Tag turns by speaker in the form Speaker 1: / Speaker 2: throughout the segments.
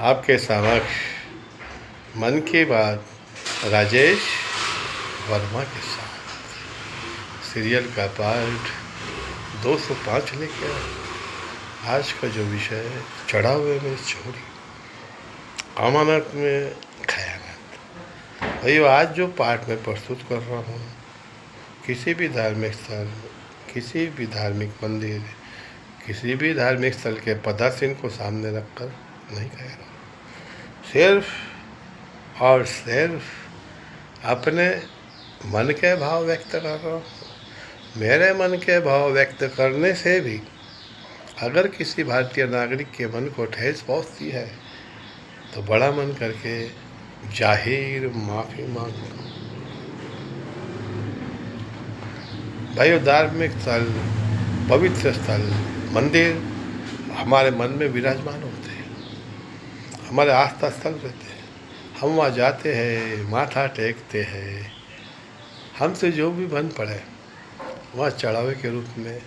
Speaker 1: आपके समक्ष मन की बात राजेश वर्मा के साथ सीरियल का पार्ट 205 लेकर आज का जो विषय है चढ़ा हुए में चोरी, अमानत में खयानत। भाई आज जो पार्ट में प्रस्तुत कर रहा हूँ किसी भी धार्मिक स्थल, किसी भी धार्मिक मंदिर, किसी भी धार्मिक स्थल के पदासीन को सामने रखकर नहीं कह रहा, सिर्फ और सिर्फ अपने मन के भाव व्यक्त कर रहा हूँ। मेरे मन के भाव व्यक्त करने से भी अगर किसी भारतीय नागरिक के मन को ठेस पहुँचती है तो बड़ा मन करके जाहिर माफ़ी मांगूंगा। भाइयों, धार्मिक स्थल, पवित्र स्थल, मंदिर हमारे मन में विराजमान होते हैं, हमारे आस्था स्थल रहते हैं। हम वहाँ जाते हैं, माथा टेकते हैं, हमसे जो भी बन पड़े वहाँ चढ़ावे के रूप में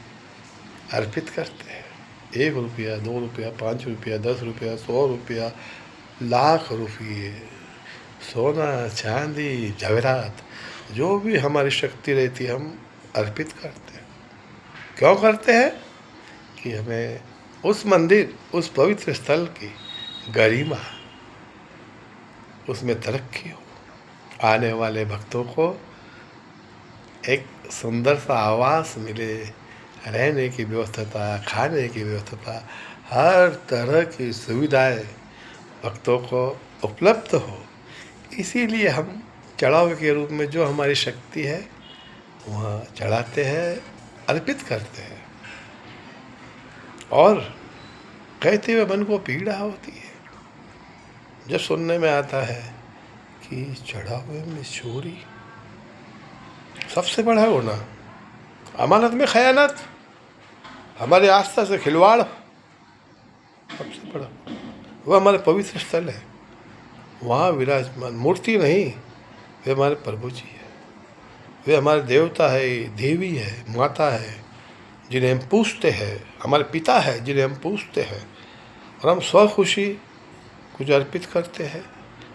Speaker 1: अर्पित करते हैं। 1 रुपया, 2 रुपया, 5 रुपया, 10 रुपया, 100 रुपया, लाख रुपये, सोना, चांदी, जवेरात, जो भी हमारी शक्ति रहती है हम अर्पित करते हैं। क्यों करते हैं? कि हमें उस मंदिर, उस पवित्र स्थल की गरिमा, उसमें तरक्की हो, आने वाले भक्तों को एक सुंदर सा आवास मिले, रहने की व्यवस्था, खाने की व्यवस्था, हर तरह की सुविधाएं भक्तों को उपलब्ध हो। इसीलिए हम चढ़ावे के रूप में जो हमारी शक्ति है वहाँ चढ़ाते हैं, अर्पित करते हैं। और कहते हुए मन को पीड़ा होती है जब सुनने में आता है कि चढ़ावे में चोरी, सबसे बड़ा गुनाह, अमानत में खयानत, हमारे आस्था से खिलवाड़, सबसे बड़ा वो हमारे पवित्र स्थल है। वहाँ विराजमान मूर्ति नहीं, वे हमारे प्रभु जी है, वे हमारे देवता है, देवी है, माता है, जिन्हें हम पूजते हैं, हमारे पिता है जिन्हें हम पूजते हैं। और हम स्वखुशी कुछ अर्पित करते हैं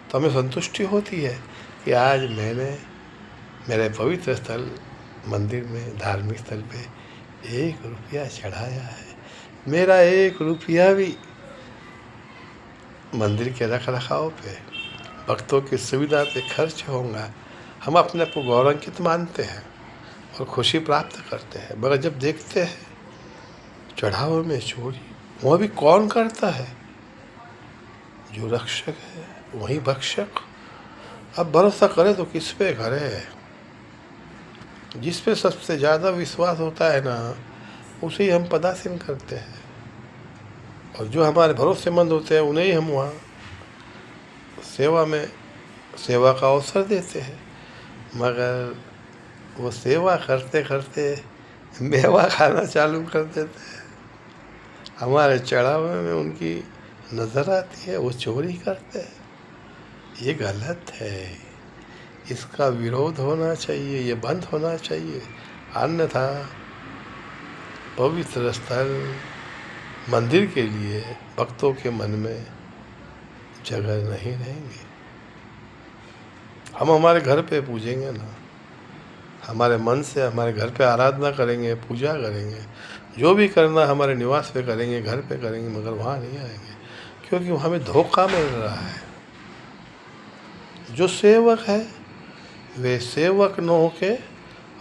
Speaker 1: तो हमें संतुष्टि होती है कि आज मैंने मेरे पवित्र स्थल, मंदिर में, धार्मिक स्थल पे 1 रुपया चढ़ाया है। मेरा 1 रुपया भी मंदिर के रख रखाव पे, भक्तों की सुविधा पे खर्च होगा। हम अपने आप को गौरवान्वित मानते हैं और खुशी प्राप्त करते हैं। मगर जब देखते हैं चढ़ावे में चोरी, वह भी कौन करता है? जो रक्षक है वही भक्षक। अब भरोसा करे तो किस पे करे? जिस पे सबसे ज़्यादा विश्वास होता है ना, उसे ही हम पदासीन करते हैं। और जो हमारे भरोसेमंद होते हैं उन्हें ही हम वहाँ सेवा का अवसर देते हैं। मगर वो सेवा करते करते मेवा खाना चालू कर देते हैं। हमारे चढ़ावे में उनकी नज़र आती है, वो चोरी करते हैं। ये गलत है, इसका विरोध होना चाहिए, ये बंद होना चाहिए। अन्यथा पवित्र स्थल, मंदिर के लिए भक्तों के मन में जगह नहीं रहेंगी। हम हमारे घर पे पूजेंगे ना, हमारे मन से हमारे घर पे आराधना करेंगे, पूजा करेंगे, जो भी करना हमारे निवास पे करेंगे, घर पे करेंगे, मगर वहाँ नहीं आएंगे क्योंकि वहाँ हमें धोखा मिल रहा है। जो सेवक है वे सेवक न होके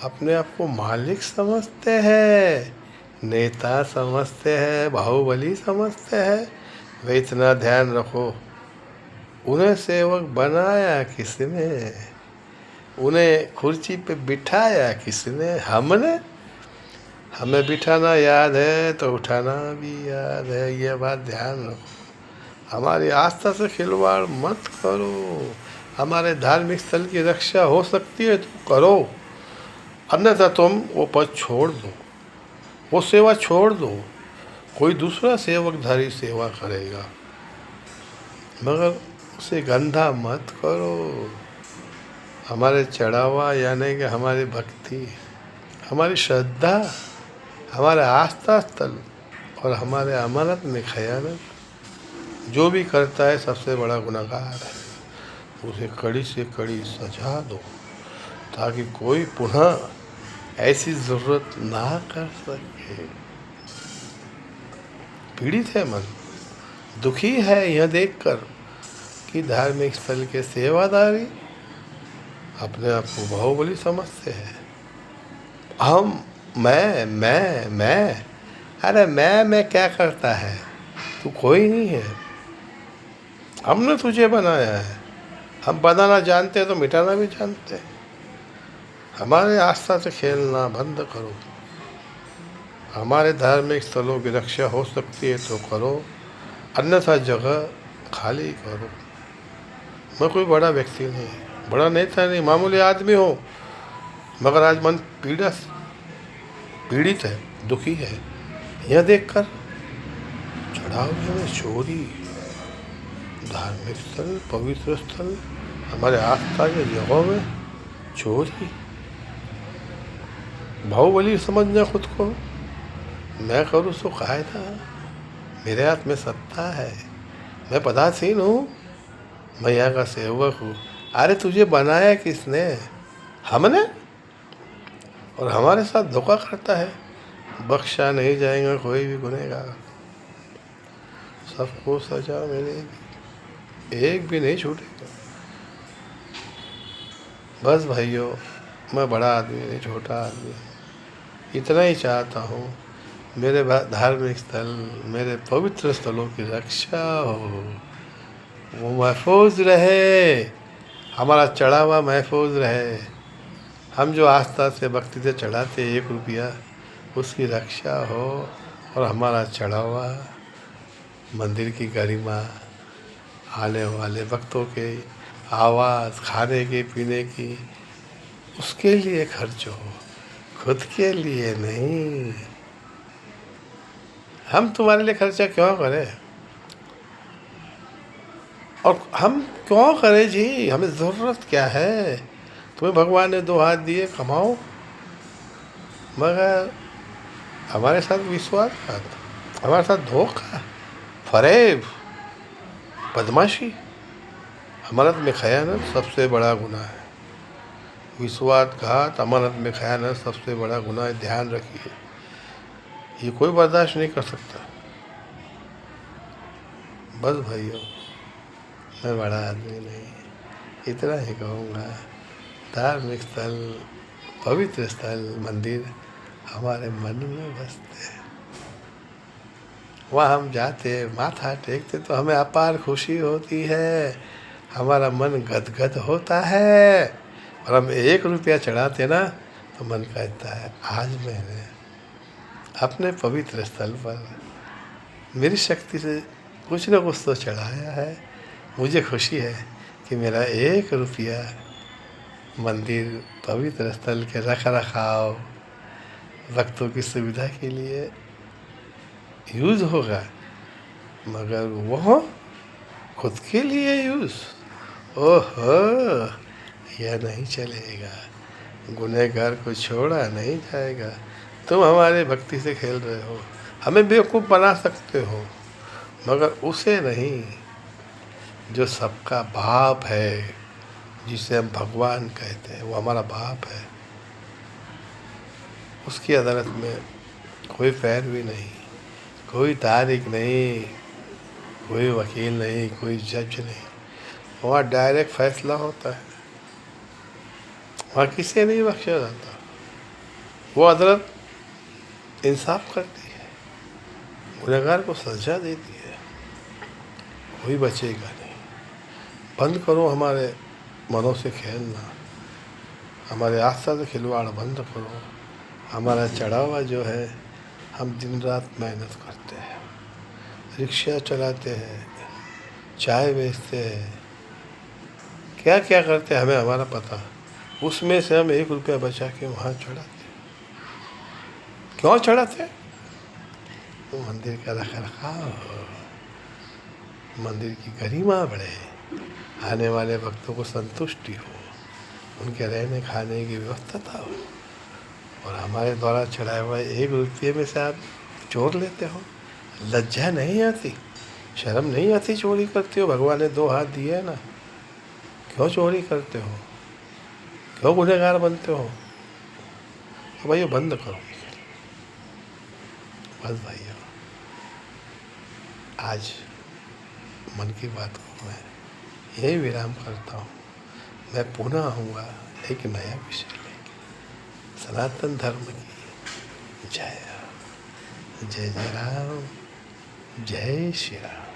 Speaker 1: अपने आप को मालिक समझते हैं, नेता समझते हैं, बाहुबली समझते हैं। वे इतना ध्यान रखो, उन्हें सेवक बनाया किसने? उन्हें कुर्सी पे बिठाया किसने? हमने। हमें बिठाना याद है तो उठाना भी याद है, ये बात ध्यान रखो। हमारी आस्था से खिलवाड़ मत करो। हमारे धार्मिक स्थल की रक्षा हो सकती है तो करो, अन्यथा तुम वो पद छोड़ दो, वो सेवा छोड़ दो। कोई दूसरा सेवकधारी सेवा करेगा, मगर उसे गंदा मत करो। हमारे चढ़ावा यानी कि हमारी भक्ति, हमारी श्रद्धा, हमारे आस्था स्थल और हमारे अमानत में खयानत जो भी करता है सबसे बड़ा गुनहगार है, उसे कड़ी से कड़ी सजा दो ताकि कोई पुनः ऐसी ज़रूरत ना कर सके। पीड़ित है मन, दुखी है यह देखकर कि धार्मिक स्थल के सेवादारी अपने आप को बाहुबली समझते हैं। हम, मैं, अरे मैं क्या करता है? तू कोई नहीं है। हमने तुझे बनाया है। हम बनाना जानते हैं तो मिटाना भी जानते हैं। हमारे आस्था से खेलना बंद करो। हमारे धार्मिक स्थलों की रक्षा हो सकती है तो करो, अन्यथा जगह खाली करो। मैं कोई बड़ा व्यक्ति नहीं, बड़ा नेता नहीं, मामूली आदमी हूँ, मगर आज मन पीड़ित है, दुखी है। यह देखकर चढ़ावे में चोरी, धार्मिक स्थल, पवित्र स्थल, हमारे आस्था के जगहों में चोरी, बाहुबली समझना खुद को। मैं करूँ तो कायदा, मेरे हाथ में सत्ता है, मैं पदासीन हूँ, मैं यहाँ का सेवक हूँ। अरे तुझे बनाया किसने? हमने। और हमारे साथ धोखा करता है। बख्शा नहीं जाएगा कोई भी गुनहगार, सबको सजा मिलेगी, एक भी नहीं छूटेगा। बस भाइयों, मैं बड़ा आदमी नहीं, छोटा आदमी, इतना ही चाहता हूँ मेरे धार्मिक स्थल, मेरे पवित्र स्थलों की रक्षा हो, वो महफूज रहे, हमारा चढ़ावा महफूज रहे। हम जो आस्था से भक्ति से चढ़ाते 1 रुपया, उसकी रक्षा हो और हमारा चढ़ावा, मंदिर की गरिमा, आने वाले भक्तों के आवाज़, खाने के पीने की, उसके लिए खर्च हो, खुद के लिए नहीं। हम तुम्हारे लिए खर्चा क्यों करें? और हम क्यों करें जी? हमें ज़रूरत क्या है? तुम्हें भगवान ने 2 हाथ दिए, कमाओ, मगर हमारे साथ विश्वासघात, हमारे साथ धोखा, फरेब, बदमाशी, अमानत में खयानत सबसे बड़ा गुनाह है। विश्वासघात, अमानत में खयानत सबसे बड़ा गुनाह है। ध्यान रखिए, ये कोई बर्दाश्त नहीं कर सकता। बस भाइयों, मैं बड़ा आदमी नहीं, इतना ही कहूँगा। धार्मिक स्थल, पवित्र स्थल, मंदिर हमारे मन में बसते हैं। वहाँ हम जाते, माथा टेकते तो हमें अपार खुशी होती है, हमारा मन गदगद होता है। और हम 1 रुपया चढ़ाते ना तो मन कहता है आज मैंने अपने पवित्र स्थल पर मेरी शक्ति से कुछ न कुछ तो चढ़ाया है। मुझे खुशी है कि मेरा 1 रुपया मंदिर, पवित्र स्थल के रख रखाव, भक्तों की सुविधा के लिए यूज़ होगा, मगर वो खुद के लिए यूज़, ओहो, यह नहीं चलेगा। गुनहगार को छोड़ा नहीं जाएगा। तुम हमारे भक्ति से खेल रहे हो, हमें बेवकूफ़ बना सकते हो, मगर उसे नहीं जो सबका बाप है, जिसे हम भगवान कहते हैं, वो हमारा बाप है। उसकी अदालत में कोई पैरवी नहीं, कोई तारीख नहीं, कोई वकील नहीं, कोई जज नहीं। वहाँ डायरेक्ट फैसला होता है, वहाँ किसी नहीं बख्शा जाता। वो अदालत इंसाफ करती है, गुनहगार को सजा देती है, कोई बचेगा नहीं। बंद करो हमारे मनों से खेलना, हमारे आस्था से खिलवाड़ बंद करो। हमारा चढ़ावा जो है, हम दिन रात मेहनत करते हैं, रिक्शा चलाते हैं, चाय बेचते हैं, क्या क्या करते हैं हमें हमारा पता। उसमें से हम 1 रुपया बचा के वहाँ चढ़ाते। क्यों चढ़ाते? तो मंदिर का रखरखाव हो, मंदिर की गरिमा बढ़े, आने वाले भक्तों को संतुष्टि हो, उनके रहने खाने की व्यवस्था हो। और हमारे द्वारा चढ़ाए हुए 1 रुपये में से आप चोर लेते हो, लज्जा नहीं आती? शर्म नहीं आती चोरी करते हो? भगवान ने 2 हाथ दिए हैं ना, क्यों चोरी करते हो? क्यों गुनहगार बनते हो? तो भाइयों बंद करो ये खेल। बस भाइयों, आज मन की बात को मैं यही विराम करता हूँ। मैं पुनः आऊँगा एक नया विषय लेके। सनातन धर्म की जय। जय जय राम, जय श्री राम।